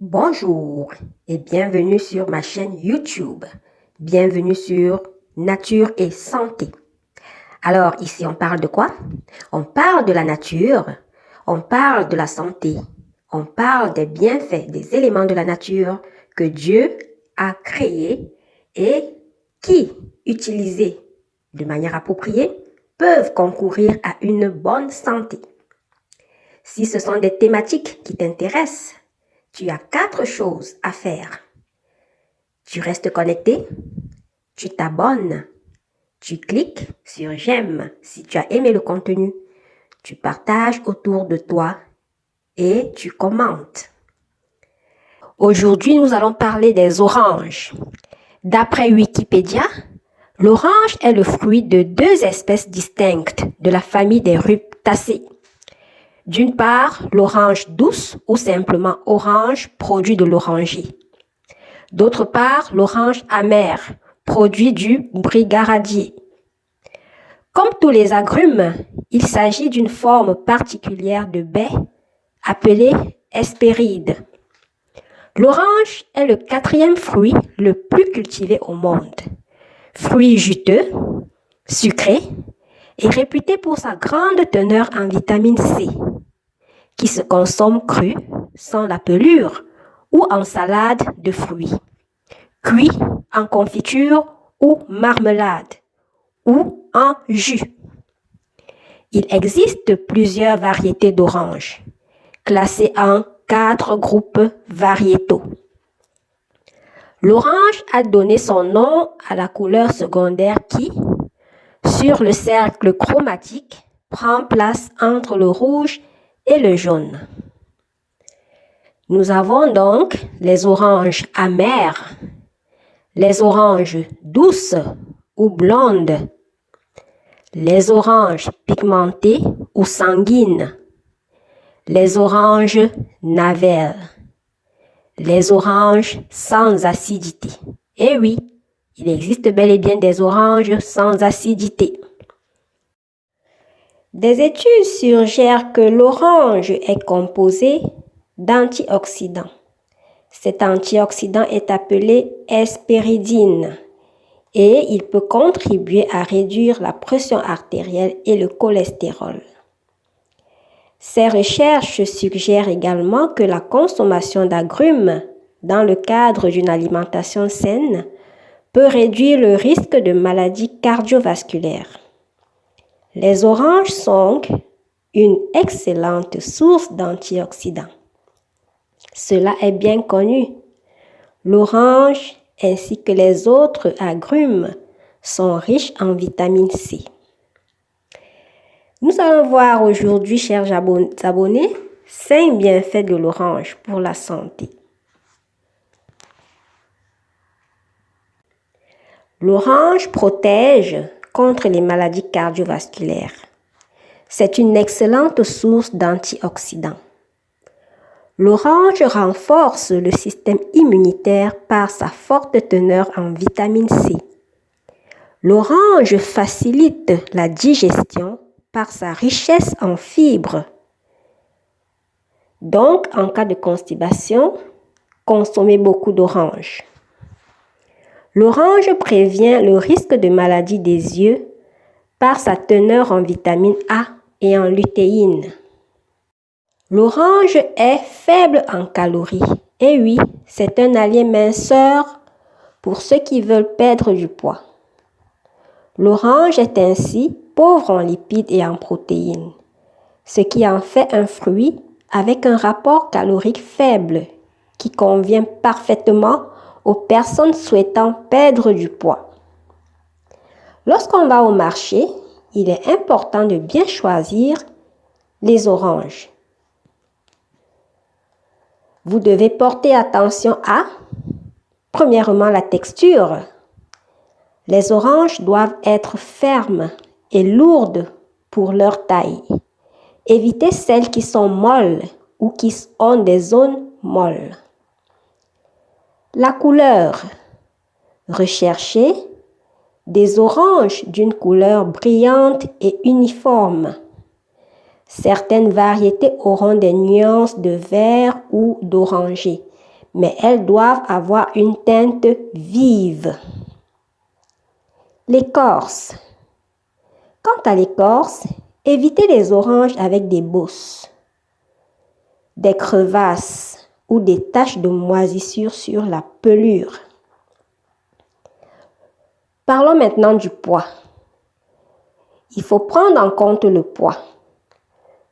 Bonjour et bienvenue sur ma chaîne YouTube. Bienvenue sur Nature et Santé. Alors ici on parle de quoi? On parle de la nature, on parle de la santé, on parle des bienfaits, des éléments de la nature que Dieu a créés et qui, utilisés de manière appropriée, peuvent concourir à une bonne santé. Si ce sont des thématiques qui t'intéressent, tu as 4 choses à faire. Tu restes connecté, tu t'abonnes, tu cliques sur j'aime si tu as aimé le contenu, tu partages autour de toi et tu commentes. Aujourd'hui, nous allons parler des oranges. D'après Wikipédia, l'orange est le fruit de 2 espèces distinctes de la famille des ruptacées. D'une part, l'orange douce ou simplement orange, produit de l'oranger. D'autre part, l'orange amère, produit du brigaradier. Comme tous les agrumes, il s'agit d'une forme particulière de baie appelée hespéride. L'orange est le 4e fruit le plus cultivé au monde. Fruit juteux, sucré et réputé pour sa grande teneur en vitamine C, qui se consomme cru, sans la pelure ou en salade de fruits, cuit en confiture ou marmelade ou en jus. Il existe plusieurs variétés d'oranges, classées en 4 groupes variétaux. L'orange a donné son nom à la couleur secondaire qui, sur le cercle chromatique, prend place entre le rouge et le jaune. Nous avons donc les oranges amères, les oranges douces ou blondes, les oranges pigmentées ou sanguines, les oranges navelles, les oranges sans acidité. Et oui, il existe bel et bien des oranges sans acidité. Des études suggèrent que l'orange est composé d'antioxydants. Cet antioxydant est appelé hespéridine et il peut contribuer à réduire la pression artérielle et le cholestérol. Ces recherches suggèrent également que la consommation d'agrumes dans le cadre d'une alimentation saine peut réduire le risque de maladies cardiovasculaires. Les oranges sont une excellente source d'antioxydants. Cela est bien connu. L'orange ainsi que les autres agrumes sont riches en vitamine C. Nous allons voir aujourd'hui, chers abonnés, 5 bienfaits de l'orange pour la santé. L'orange protège contre les maladies cardiovasculaires. C'est une excellente source d'antioxydants. L'orange renforce le système immunitaire par sa forte teneur en vitamine C. L'orange facilite la digestion par sa richesse en fibres. Donc, en cas de constipation, consommez beaucoup d'orange. L'orange prévient le risque de maladie des yeux par sa teneur en vitamine A et en lutéine. L'orange est faible en calories. Et oui, c'est un allié minceur pour ceux qui veulent perdre du poids. L'orange est ainsi pauvre en lipides et en protéines, ce qui en fait un fruit avec un rapport calorique faible qui convient parfaitement aux personnes souhaitant perdre du poids. Lorsqu'on va au marché, il est important de bien choisir les oranges. Vous devez porter attention à, premièrement, la texture. Les oranges doivent être fermes et lourdes pour leur taille. Évitez celles qui sont molles ou qui ont des zones molles. La couleur. Recherchez des oranges d'une couleur brillante et uniforme. Certaines variétés auront des nuances de vert ou d'orangé, mais elles doivent avoir une teinte vive. L'écorce. Quant à l'écorce, évitez les oranges avec des bosses, des crevasses ou des taches de moisissure sur la pelure. Parlons maintenant du poids. Il faut prendre en compte le poids.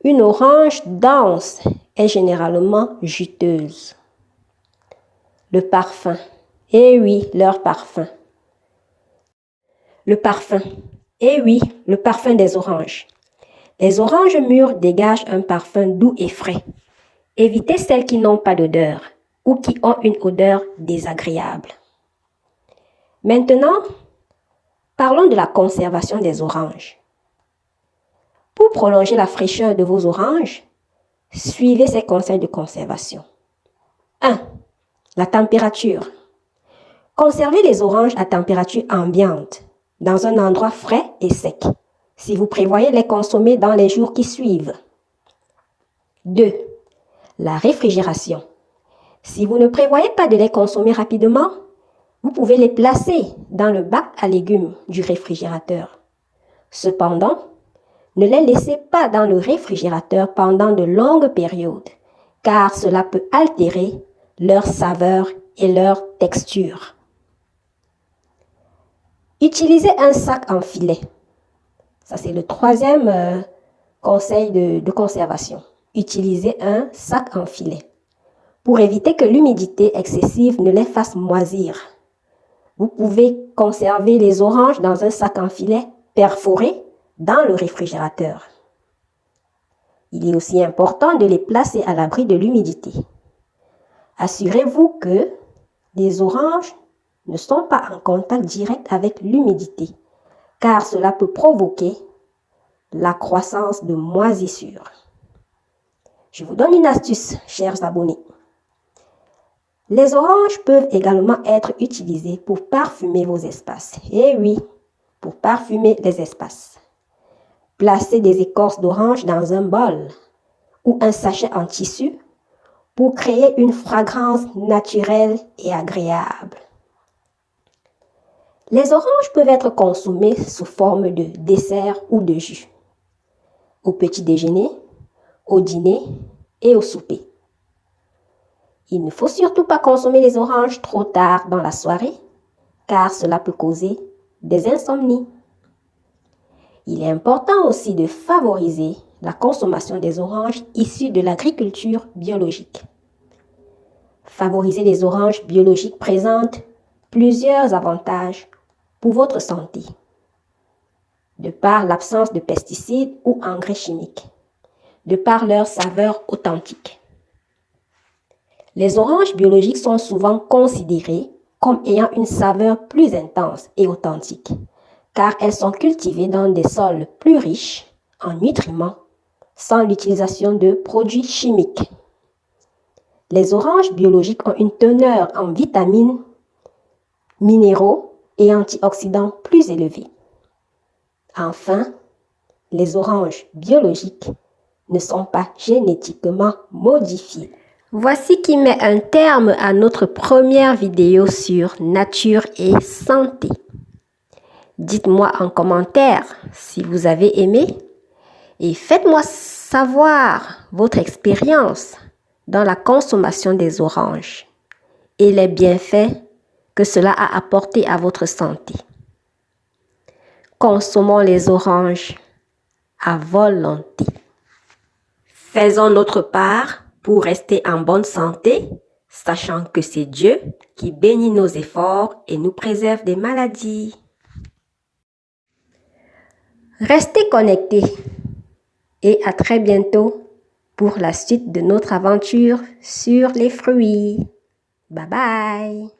Une orange dense est généralement juteuse. Le parfum. Eh oui, leur parfum. Le parfum. Eh oui, le parfum des oranges. Les oranges mûres dégagent un parfum doux et frais. Évitez celles qui n'ont pas d'odeur ou qui ont une odeur désagréable. Maintenant, parlons de la conservation des oranges. Pour prolonger la fraîcheur de vos oranges, suivez ces conseils de conservation. 1. La température. Conservez les oranges à température ambiante, dans un endroit frais et sec, si vous prévoyez les consommer dans les jours qui suivent. 2. La réfrigération. Si vous ne prévoyez pas de les consommer rapidement, vous pouvez les placer dans le bac à légumes du réfrigérateur. Cependant, ne les laissez pas dans le réfrigérateur pendant de longues périodes, car cela peut altérer leur saveur et leur texture. Utilisez un sac en filet. Ça, c'est le troisième conseil de conservation. Utilisez un sac en filet pour éviter que l'humidité excessive ne les fasse moisir. Vous pouvez conserver les oranges dans un sac en filet perforé dans le réfrigérateur. Il est aussi important de les placer à l'abri de l'humidité. Assurez-vous que les oranges ne sont pas en contact direct avec l'humidité, car cela peut provoquer la croissance de moisissures. Je vous donne une astuce, chers abonnés. Les oranges peuvent également être utilisées pour parfumer vos espaces. Eh oui, pour parfumer les espaces. Placez des écorces d'orange dans un bol ou un sachet en tissu pour créer une fragrance naturelle et agréable. Les oranges peuvent être consommées sous forme de dessert ou de jus, au petit déjeuner, au dîner et au souper. Il ne faut surtout pas consommer les oranges trop tard dans la soirée, car cela peut causer des insomnies. Il est important aussi de favoriser la consommation des oranges issues de l'agriculture biologique. Favoriser les oranges biologiques présente plusieurs avantages pour votre santé, de par l'absence de pesticides ou engrais chimiques, de par leur saveur authentique. Les oranges biologiques sont souvent considérées comme ayant une saveur plus intense et authentique, car elles sont cultivées dans des sols plus riches en nutriments, sans l'utilisation de produits chimiques. Les oranges biologiques ont une teneur en vitamines, minéraux et antioxydants plus élevée. Enfin, les oranges biologiques ne sont pas génétiquement modifiées. Voici qui met un terme à notre première vidéo sur nature et santé. Dites-moi en commentaire si vous avez aimé et faites-moi savoir votre expérience dans la consommation des oranges et les bienfaits que cela a apporté à votre santé. Consommons les oranges à volonté. Faisons notre part pour rester en bonne santé, sachant que c'est Dieu qui bénit nos efforts et nous préserve des maladies. Restez connectés et à très bientôt pour la suite de notre aventure sur les fruits. Bye bye!